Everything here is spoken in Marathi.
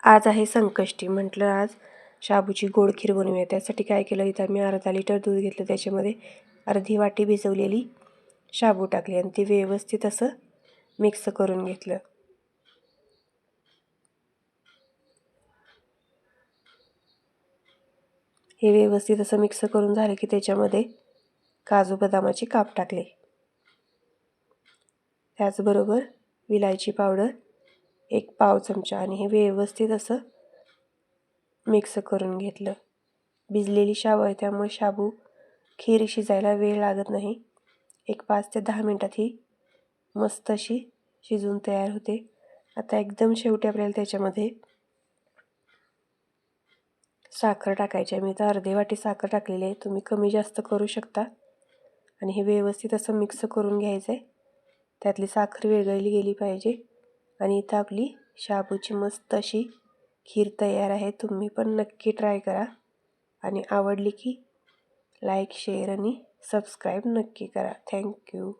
आज आहे संकष्टी. म्हटलं आज शाबूची गोड खीर बनवूया. त्यासाठी काय केलं, इथं मी अर्धा लिटर दूध घेतलं. त्याच्यामध्ये अर्धी वाटी भिजवलेली शाबू टाकली आणि ती व्यवस्थित असं मिक्स करून घेतलं. हे व्यवस्थित असं मिक्स करून झालं की त्याच्यामध्ये काजू बदामाचे काप टाकले. त्याचबरोबर विलायची पावडर 1 पाव चमचा आणि हे व्यवस्थित असं मिक्स करून घेतलं. भिजलेली शाबू आहे त्यामुळे शाबू खीर शिजायला वेळ लागत नाही. 5 ते 10 मिनिटात ही मस्त अशी शिजून तयार होते. आता एकदम शेवटी आपल्याला त्याच्यामध्ये साखर टाकायची आहे. मी तर अर्धी वाटी साखर टाकलेली आहे, तुम्ही कमी जास्त करू शकता. आणि हे व्यवस्थित असं मिक्स करून घ्यायचं आहे. त्यातली साखर विरघळली गेली पाहिजे. आणि इथं आपली शाबूची मस्त अशी खीर तयार आहे. तुम्ही पण नक्की ट्राय करा आणि आवडली की लाईक, शेअर आणि सबस्क्राईब नक्की करा. थँक्यू.